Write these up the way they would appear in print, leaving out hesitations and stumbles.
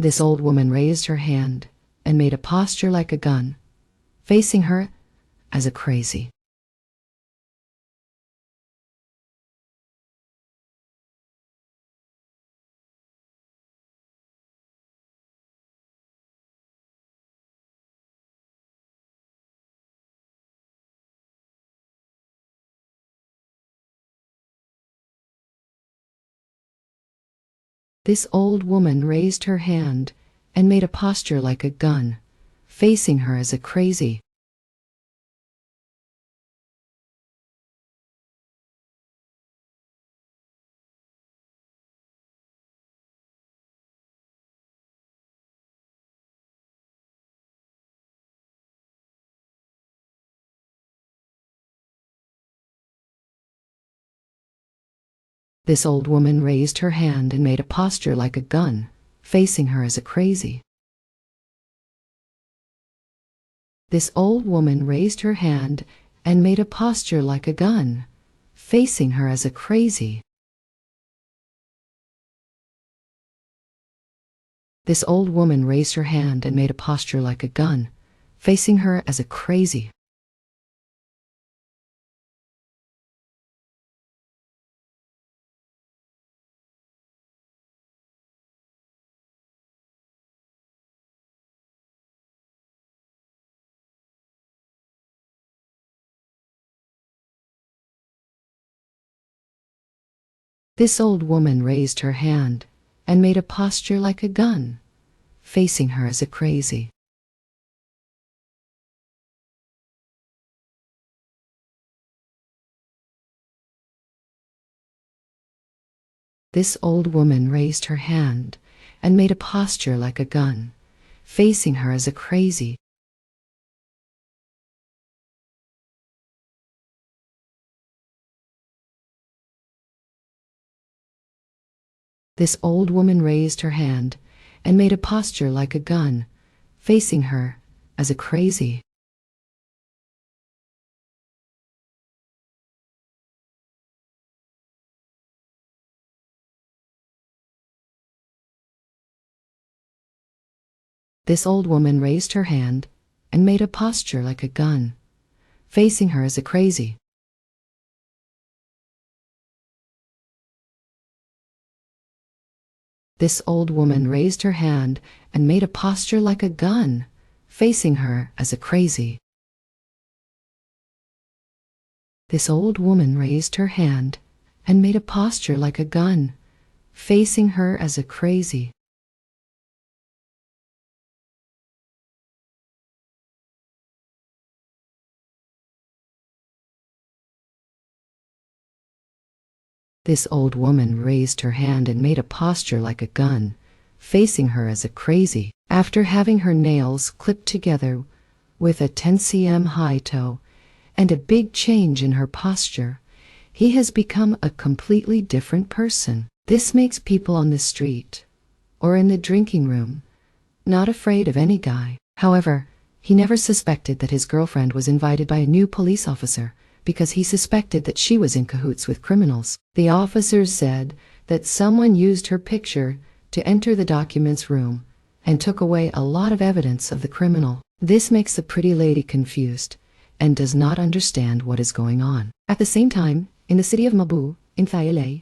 This old woman raised her hand and made a posture like a gun, facing her as a crazy. This old woman raised her hand and made a posture like a gun, facing her as a crazy. This old woman raised her hand and made a posture like a gun, facing her as a crazy. This old woman raised her hand and made a posture like a gun, facing her as a crazy. This old woman raised her hand and made a posture like a gun, facing her as a crazy. This old woman raised her hand and made a posture like a gun, facing her as a crazy. This old woman raised her hand and made a posture like a gun, facing her as a crazy. This old woman raised her hand and made a posture like a gun, facing her as a crazy. This old woman raised her hand and made a posture like a gun, facing her as a crazy. This old woman raised her hand and made a posture like a gun, facing her as a crazy. This old woman raised her hand and made a posture like a gun, facing her as a crazy. This old woman raised her hand and made a posture like a gun, facing her as a crazy. After having her nails clipped together with a 10 cm high toe and a big change in her posture, he has become a completely different person. This makes people on the street or in the drinking room not afraid of any guy. However, he never suspected that his girlfriend was invited by a new police officer, because he suspected that she was in cahoots with criminals. The officers said that someone used her picture to enter the documents room and took away a lot of evidence of the criminal. This makes the pretty lady confused and does not understand what is going on. At the same time, in the city of Mabu, in Thailand,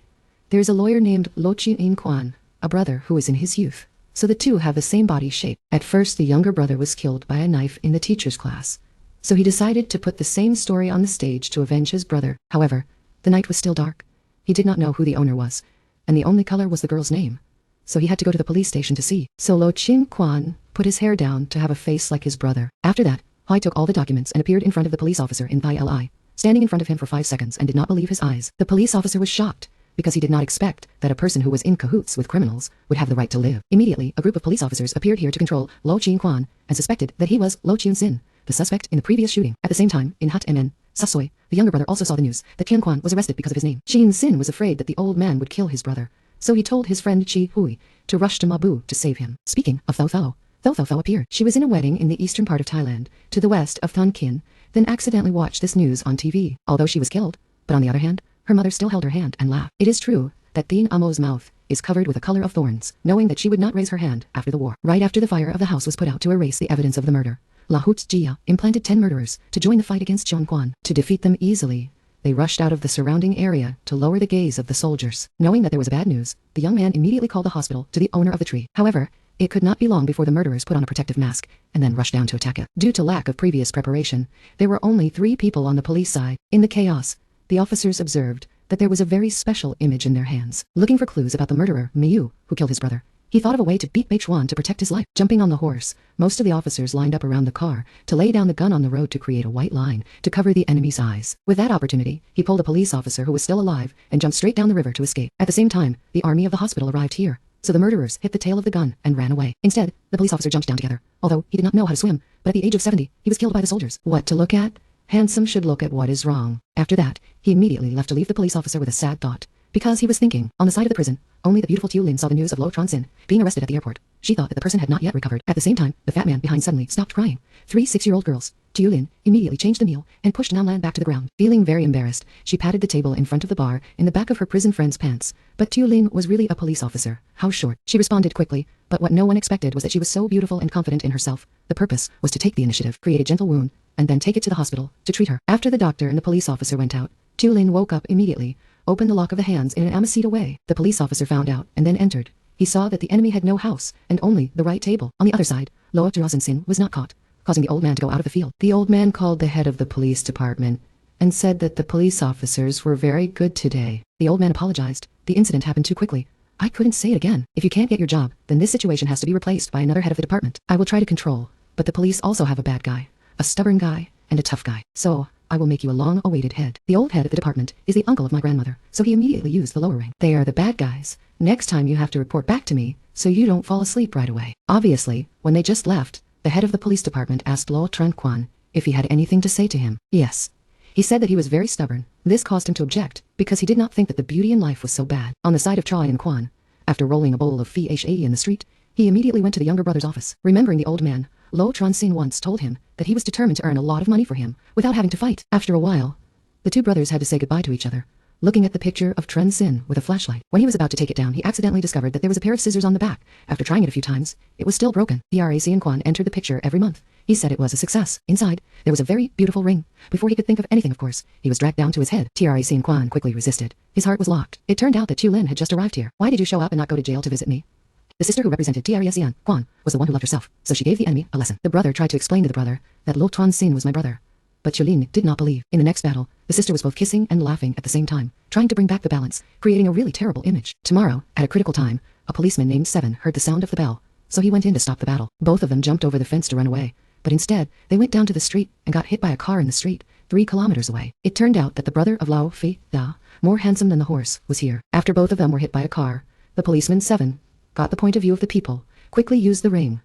there is a lawyer named Lo Chin Kwan, a brother who is in his youth, so the two have the same body shape. At first, the younger brother was killed by a knife in the teacher's class, so he decided to put the same story on the stage to avenge his brother. However, the night was still dark. He did not know who the owner was, and the only color was the girl's name, so he had to go to the police station to see. So Lo Chin Kwan put his hair down to have a face like his brother. After that, Hai took all the documents and appeared in front of the police officer in Thai Li, standing in front of him for 5 seconds and did not believe his eyes. The police officer was shocked, because he did not expect that a person who was in cahoots with criminals would have the right to live. Immediately, a group of police officers appeared here to control Lo Chin Kwan and suspected that he was Lo Chun Sin, the suspect in the previous shooting. At the same time, in Hat Mn, Sasoy, the younger brother also saw the news that Kian Kwan was arrested because of his name. Chin Sin was afraid that the old man would kill his brother, so he told his friend Chi Hui to rush to Mabu to save him. Speaking of Thao Thao, Thao Thao appeared. She was in a wedding in the eastern part of Thailand, to the west of Thon Kin, then accidentally watched this news on TV. Although she was killed, but on the other hand, her mother still held her hand and laughed. It is true that Thin Amo's mouth is covered with a color of thorns, knowing that she would not raise her hand after the war. Right after the fire of the house was put out to erase the evidence of the murder, La Jia implanted 10 murderers to join the fight against Quan. To defeat them easily, they rushed out of the surrounding area to lower the gaze of the soldiers. Knowing that there was bad news, the young man immediately called the hospital to the owner of the tree. However, it could not be long before the murderers put on a protective mask and then rushed down to attack it. Due to lack of previous preparation, there were only 3 people on the police side. In the chaos, the officers observed that there was a very special image in their hands. Looking for clues about the murderer, Miyu, who killed his brother, he thought of a way to beat Beichuan to protect his life. Jumping on the horse, most of the officers lined up around the car to lay down the gun on the road to create a white line to cover the enemy's eyes. With that opportunity, he pulled a police officer who was still alive and jumped straight down the river to escape. At the same time, the army of the hospital arrived here, so the murderers hit the tail of the gun and ran away. Instead, the police officer jumped down together. Although he did not know how to swim, but at the age of 70, he was killed by the soldiers. What to look at? Handsome should look at what is wrong. After that, he immediately left to leave the police officer with a sad thought. Because he was thinking, on the side of the prison, only the beautiful Tulin saw the news of Lo Tronsin being arrested at the airport. She thought that the person had not yet recovered. At the same time, the fat man behind suddenly stopped crying. 3 6-year-old girls. Tulin immediately changed the meal and pushed Namlan back to the ground. Feeling very embarrassed, she patted the table in front of the bar in the back of her prison friend's pants. But Tulin was really a police officer. How short. She responded quickly, but what no one expected was that she was so beautiful and confident in herself. The purpose was to take the initiative, create a gentle wound, and then take it to the hospital to treat her. After the doctor and the police officer went out, Tulin woke up immediately, opened the lock of the hands in an amacete away. The police officer found out and then entered. He saw that the enemy had no house and only the right table. On the other side, Lo Tronsin was not caught, causing the old man to go out of the field. The old man called the head of the police department and said that the police officers were very good today. The old man apologized. The incident happened too quickly. I couldn't say it again. If you can't get your job, then this situation has to be replaced by another head of the department. I will try to control, but the police also have a bad guy, a stubborn guy, and a tough guy. So, I will make you a long-awaited head. The old head of the department is the uncle of my grandmother, so he immediately used the lower ring. They are the bad guys. Next time you have to report back to me, so you don't fall asleep right away. Obviously, when they just left, the head of the police department asked Lo Tronsin if he had anything to say to him. Yes. He said that he was very stubborn. This caused him to object, because he did not think that the beauty in life was so bad. On the side of Choi and Quan, after rolling a bowl of pha in the street, he immediately went to the younger brother's office. Remembering the old man, Lo Tronsin once told him that he was determined to earn a lot of money for him without having to fight. After a while, the 2 brothers had to say goodbye to each other, looking at the picture of Tronsin with a flashlight. When he was about to take it down, he accidentally discovered that there was a pair of scissors on the back. After trying it a few times, it was still broken. Trac and Quan entered the picture every month. He said it was a success. Inside, there was a very beautiful ring. Before he could think of anything, of course, he was dragged down to his head. Trac and Quan quickly resisted. His heart was locked. It turned out that Tulin had just arrived here. Why did you show up and not go to jail to visit me? The sister who represented Trac and Quan was the one who loved herself, so she gave the enemy a lesson. The brother tried to explain to the brother that Lo Tronsin was my brother, but Tulin did not believe. In the next battle, the sister was both kissing and laughing at the same time, trying to bring back the balance, creating a really terrible image. Tomorrow, at a critical time, a policeman named Seven heard the sound of the bell, so he went in to stop the battle. Both of them jumped over the fence to run away, but instead, they went down to the street and got hit by a car in the street, 3 kilometers away. It turned out that the brother of Lao Fi Da, more handsome than the horse, was here. After both of them were hit by a car, the policeman Seven got the point of view of the people, quickly used the ring,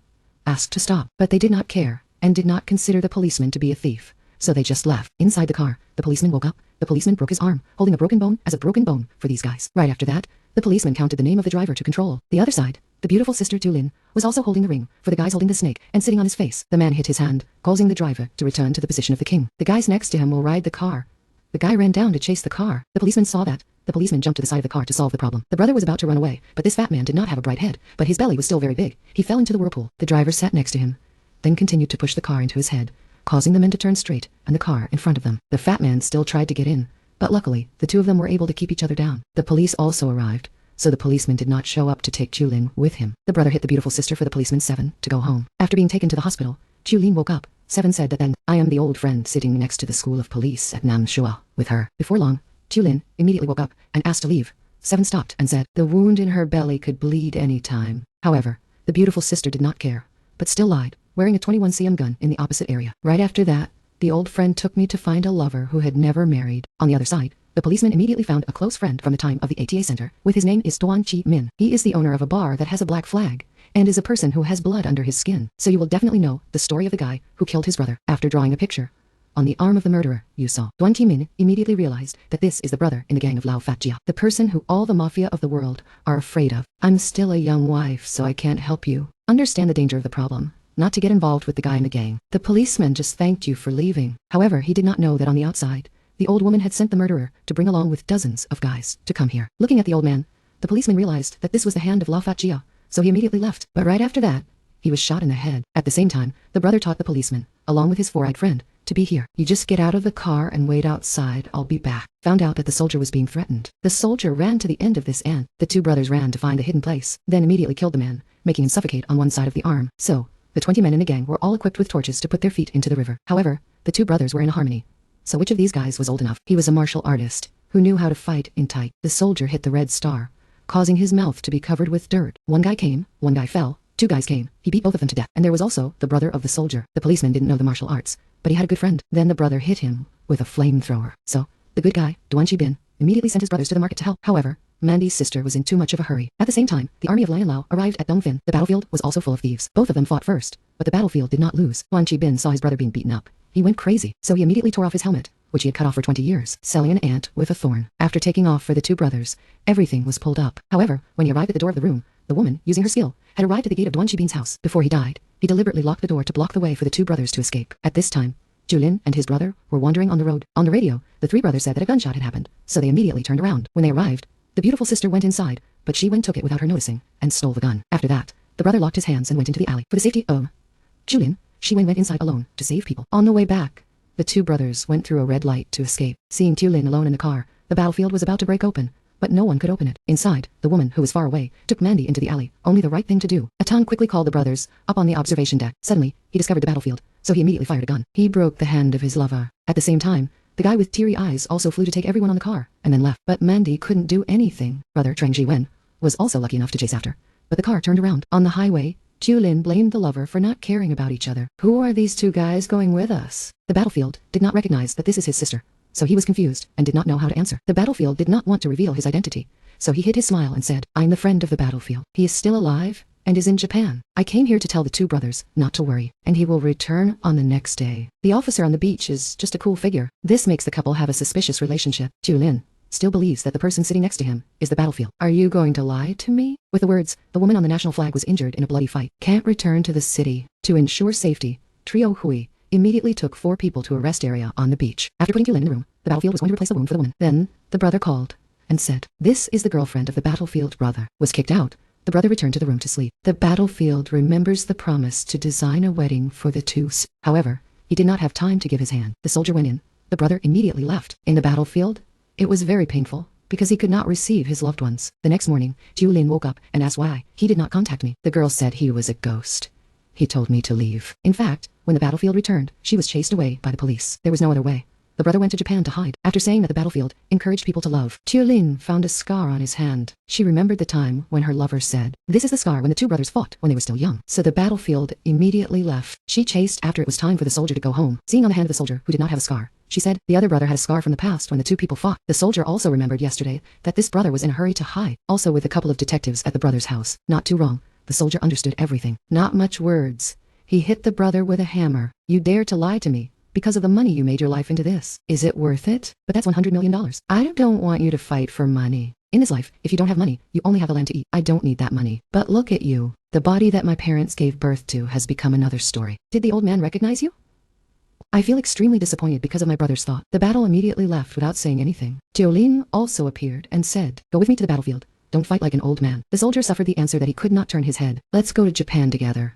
asked to stop, but they did not care, and did not consider the policeman to be a thief, so they just left. Inside the car, the policeman woke up. The policeman broke his arm, holding a broken bone as a broken bone for these guys. Right after that, the policeman counted the name of the driver to control. The other side, the beautiful sister Tulin, was also holding the ring for the guys holding the snake and sitting on his face. The man hit his hand, causing the driver to return to the position of the king. The guys next to him will ride the car. The guy ran down to chase the car. The policeman saw that. The policeman jumped to the side of the car to solve the problem. The brother was about to run away, but this fat man did not have a bright head, but his belly was still very big. He fell into the whirlpool. The driver sat next to him, then continued to push the car into his head, causing the men to turn straight and the car in front of them. The fat man still tried to get in, but luckily, the 2 of them were able to keep each other down. The police also arrived, so the policeman did not show up to take Tulin with him. The brother hit the beautiful sister for the policeman Seven to go home. After being taken to the hospital, Tulin woke up. Seven said that then, I am the old friend sitting next to the school of police at Namshua with her. Before long, Tulin immediately woke up and asked to leave. Seven stopped and said, the wound in her belly could bleed any time. However, the beautiful sister did not care, but still lied, wearing a 21 cm gun in the opposite area. Right after that, the old friend took me to find a lover who had never married. On the other side, the policeman immediately found a close friend from the time of the ATA center, with his name is Tuan Chi Min. He is the owner of a bar that has a black flag, and is a person who has blood under his skin. So you will definitely know the story of the guy who killed his brother. After drawing a picture on the arm of the murderer, you saw. Tuan Chi Min immediately realized that this is the brother in the gang of Lao Fat Jia, the person who all the mafia of the world are afraid of. I'm still a young wife, so I can't help you. Understand the danger of the problem. Not to get involved with the guy in the gang. The policeman just thanked you for leaving. However, he did not know that on the outside, the old woman had sent the murderer to bring along with dozens of guys to come here. Looking at the old man, The policeman realized that this was the hand of La Fat Gia, so he immediately left. But right after that, he was shot in the head. At the same time, the brother taught the policeman, along with his four-eyed friend, to be here. You just get out of the car and wait outside, I'll be back. Found out that the soldier was being threatened. The soldier ran to the end of this ant. The two brothers ran to find a hidden place, then immediately killed the man, making him suffocate on one side of the arm. So, the 20 men in the gang were all equipped with torches to put their feet into the river. However, the two brothers were in a harmony. So which of these guys was old enough? He was a martial artist, who knew how to fight in tight. The soldier hit the red star, causing his mouth to be covered with dirt. One guy came, one guy fell, two guys came. He beat both of them to death. And there was also the brother of the soldier. The policeman didn't know the martial arts, but he had a good friend. Then the brother hit him with a flamethrower. So, the good guy, Duan Bin, immediately sent his brothers to the market to help. However, Mandy's sister was in too much of a hurry. At the same time, the army of Lion Lao arrived at Dongfin. The battlefield was also full of thieves. Both of them fought first, but the battlefield did not lose. Duan Bin saw his brother being beaten up. He went crazy, so he immediately tore off his helmet, which he had cut off for 20 years, selling an ant with a thorn. After taking off for the two brothers, everything was pulled up. However, when he arrived at the door of the room, the woman, using her skill, had arrived at the gate of Duan Bin's house. Before he died, he deliberately locked the door to block the way for the two brothers to escape. At this time, Julin and his brother were wandering on the road. On the radio, the three brothers said that a gunshot had happened, so they immediately turned around. When they arrived, the beautiful sister went inside, but she took it without her noticing, and stole the gun. After that, the brother locked his hands and went into the alley. For the safety of Julin, she went inside alone to save people. On the way back, the two brothers went through a red light to escape. Seeing Tulin alone in the car, the battlefield was about to break open, but no one could open it. Inside, the woman, who was far away, took Mandy into the alley, only the right thing to do. Atan quickly called the brothers up on the observation deck. Suddenly, he discovered the battlefield, so he immediately fired a gun. He broke the hand of his lover. At the same time, the guy with teary eyes also flew to take everyone on the car, and then left. But Mandy couldn't do anything. Brother Trang Ji-wen was also lucky enough to chase after, but the car turned around. On the highway, Julin blamed the lover for not caring about each other. Who are these two guys going with us? The battlefield did not recognize that this is his sister, so he was confused and did not know how to answer. The battlefield did not want to reveal his identity, so he hid his smile and said, I'm the friend of the battlefield. He is still alive and is in Japan. I came here to tell the two brothers not to worry, and he will return on the next day. The officer on the beach is just a cool figure. This makes the couple have a suspicious relationship. Julin still believes that the person sitting next to him is the battlefield. Are you going to lie to me? With the words, the woman on the national flag was injured in a bloody fight. Can't return to the city. To ensure safety, Trio Hui immediately took 4 people to a rest area on the beach. After putting Julin in the room, the battlefield was going to replace the wound for the woman. Then, the brother called and said, this is the girlfriend of the battlefield brother. Was kicked out. The brother returned to the room to sleep. The battlefield remembers the promise to design a wedding for the two. However, he did not have time to give his hand. The soldier went in. The brother immediately left. In the battlefield, it was very painful, because he could not receive his loved ones. The next morning, Julin woke up and asked why he did not contact me. The girl said he was a ghost. He told me to leave. In fact, when the battlefield returned, she was chased away by the police. There was no other way. The brother went to Japan to hide. After saying that the battlefield encouraged people to love, Julin found a scar on his hand. She remembered the time when her lover said, this is the scar when the two brothers fought when they were still young. So the battlefield immediately left. She chased after it was time for the soldier to go home. Seeing on the hand of the soldier who did not have a scar, she said, the other brother had a scar from the past when the two people fought. The soldier also remembered yesterday that this brother was in a hurry to hide, also with a couple of detectives at the brother's house. Not too wrong. The soldier understood everything. Not much words. He hit the brother with a hammer. You dare to lie to me because of the money you made your life into this. Is it worth it? But that's $100 million. I don't want you to fight for money. In this life, if you don't have money, you only have the land to eat. I don't need that money. But look at you. The body that my parents gave birth to has become another story. Did the old man recognize you? I feel extremely disappointed because of my brother's thought. The battle immediately left without saying anything. Jiolin also appeared and said, go with me to the battlefield. Don't fight like an old man. The soldier suffered the answer that he could not turn his head. Let's go to Japan together.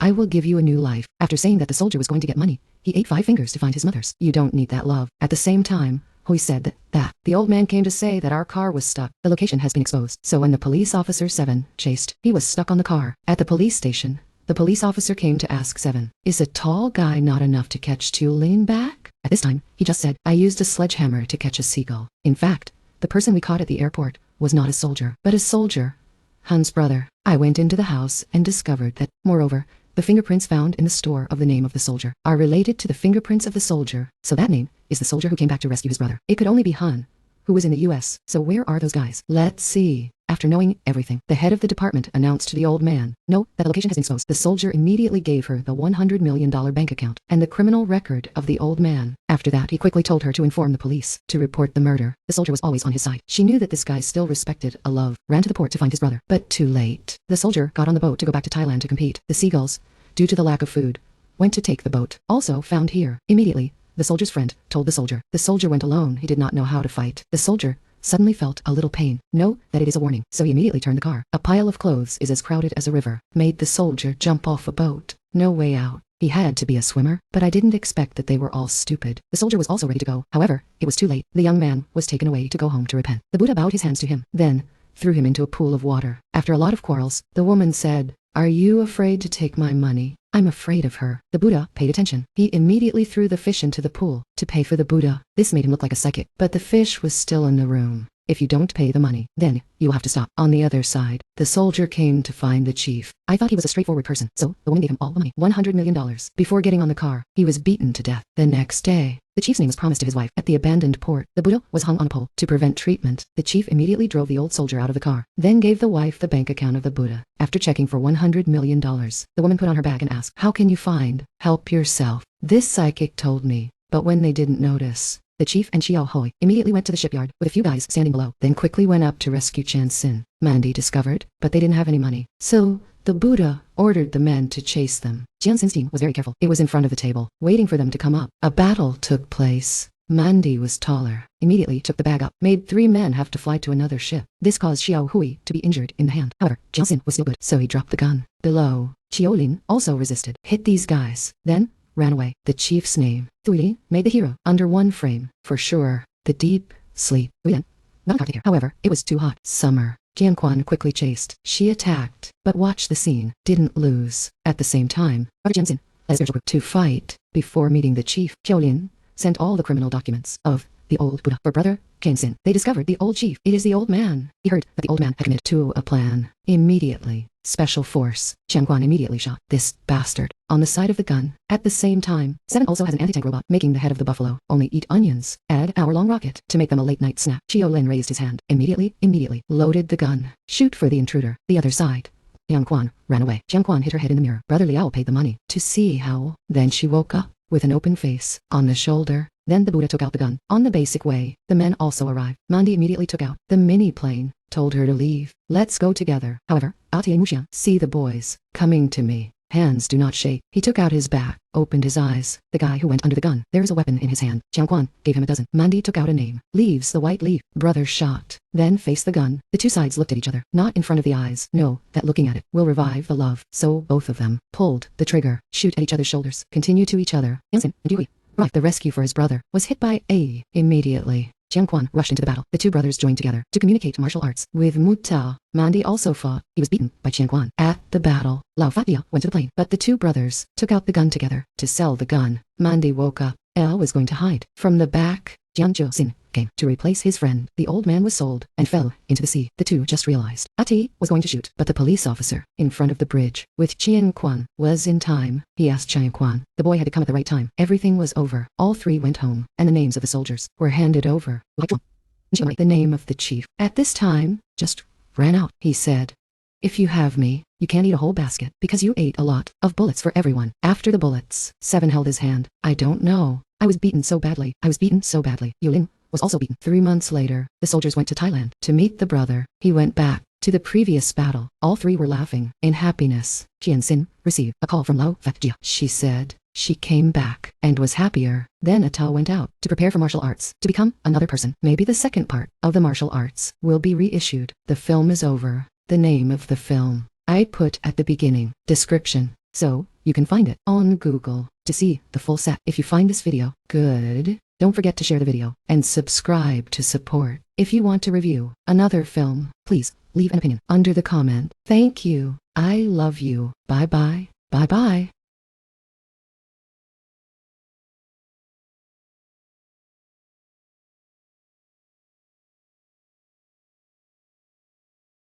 I will give you a new life. After saying that the soldier was going to get money, he ate 5 fingers to find his mother's. You don't need that love. At the same time, Hui said that the old man came to say that our car was stuck. The location has been exposed. So when the police officer 7 chased, he was stuck on the car. At the police station, the police officer came to ask 7, is a tall guy not enough to catch Tulane back? At this time, he just said, I used a sledgehammer to catch a seagull. In fact, the person we caught at the airport was not a soldier, but a soldier. Han's brother. I went into the house and discovered that, moreover, the fingerprints found in the store of the name of the soldier are related to the fingerprints of the soldier. So that name is the soldier who came back to rescue his brother. It could only be Han, who was in the US. So where are those guys? Let's see. After knowing everything, the head of the department announced to the old man, no, that the location has been exposed. The soldier immediately gave her the $100 million bank account and the criminal record of the old man. After that, he quickly told her to inform the police to report the murder. The soldier was always on his side. She knew that this guy still respected a love, ran to the port to find his brother, but too late. The soldier got on the boat to go back to Thailand to compete. The seagulls, due to the lack of food, went to take the boat. Also found here. Immediately, the soldier's friend told the soldier. The soldier went alone. He did not know how to fight. The soldier suddenly felt a little pain. Know that it is a warning, so he immediately turned the car. A pile of clothes is as crowded as a river. Made the soldier jump off a boat. No way out. He had to be a swimmer, but I didn't expect that they were all stupid. The soldier was also ready to go. However, it was too late. The young man was taken away to go home to repent. The Buddha bowed his hands to him, then threw him into a pool of water. After a lot of quarrels, the woman said, "Are you afraid to take my money?" "I'm afraid of her." The Buddha paid attention. He immediately threw the fish into the pool to pay for the Buddha. This made him look like a psychic, but the fish was still in the room. "If you don't pay the money, then you have to stop." On the other side, the soldier came to find the chief. I thought he was a straightforward person, so the woman gave him all the money, $100 million. Before getting on the car, he was beaten to death. The next day, the chief's name was promised to his wife. At the abandoned port, the Buddha was hung on a pole. To prevent treatment, the chief immediately drove the old soldier out of the car, then gave the wife the bank account of the Buddha. After checking for $100 million, the woman put on her bag and asked, "How can you find? Help yourself." This psychic told me, but when they didn't notice, the chief and Xiao Hoi immediately went to the shipyard with a few guys standing below, then quickly went up to rescue Chan Sin. Mandy discovered, but they didn't have any money. So, the Buddha ordered the men to chase them. Jian Sin's team was very careful. It was in front of the table, waiting for them to come up. A battle took place. Mandy was taller. Immediately took the bag up, made 3 men have to fly to another ship. This caused Xiao Hui to be injured in the hand. However, Jian Sin was still good, so he dropped the gun. Below, Qiolin also resisted. Hit these guys. Then, ran away. The chief's name, Thuili, made the hero under one frame. For sure, the deep sleep. Then, not hard to hear. However, it was too hot. Summer. Jianquan quickly chased. She attacked, but watch the scene. Didn't lose. At the same time, Brother Jianxin led a spiritual group to fight. Before meeting the chief, Qiolin sent all the criminal documents of the old Buddha for Brother Jianxin. They discovered the old chief. It is the old man. He heard that the old man had committed to a plan. Immediately, special force. Jianquan immediately shot this bastard on the side of the gun. At the same time, 7 also has an anti-tank robot, making the head of the buffalo only eat onions. Add hour-long rocket to make them a late-night snack. Qiolin raised his hand. Immediately, loaded the gun. Shoot for the intruder. The other side. Jianquan ran away. Jianquan hit her head in the mirror. Brother Liao paid the money to see how. Then she woke up with an open face on the shoulder. Then the Buddha took out the gun. On the basic way, the men also arrived. Mandy immediately took out the mini-plane, told her to leave. "Let's go together." However, Atie Muxian, "See the boys coming to me. Hands do not shake." He took out his back, opened his eyes. The guy who went under the gun. There is a weapon in his hand. Jianquan gave him a dozen. Mandy took out a name. Leaves the white leaf. Brother shot. Then faced the gun. The 2 sides looked at each other. Not in front of the eyes. No, that looking at it will revive the love. So both of them pulled the trigger. Shoot at each other's shoulders. Continue to each other. Yansin and Yui. Right, the rescue for his brother was hit by a. Immediately, Jianquan rushed into the battle. The 2 brothers joined together to communicate martial arts. With Muta, Mandy also fought. He was beaten by Jianquan. At the battle, Lao Fatia went to the plane, but the 2 brothers took out the gun together to sell the gun. Mandy woke up. El was going to hide. From the back, Jianzhou Xin came to replace his friend. The old man was sold and fell into the sea. The 2 just realized. Ati was going to shoot, but the police officer in front of the bridge with Qianquan was in time. He asked Qianquan. The boy had to come at the right time. Everything was over. All 3 went home, and the names of the soldiers were handed over. The name of the chief at this time just ran out. He said, "If you have me, you can't eat a whole basket because you ate a lot of bullets for everyone." After the bullets, 7 held his hand. "I don't know. I was beaten so badly. Yulin was also beaten. 3 months later, the soldiers went to Thailand to meet the brother. He went back to the previous battle. All 3 were laughing in happiness. Jianxin received a call from Lao Fatjia. She said she came back and was happier. Then Atao went out to prepare for martial arts, to become another person. Maybe the second part of the martial arts will be reissued. The film is over. The name of the film I put at the beginning description, so you can find it on Google to see the full set. If you find this video good, don't forget to share the video and subscribe to support. If you want to review another film, please leave an opinion under the comment. Thank you. I love you. Bye bye. Bye bye.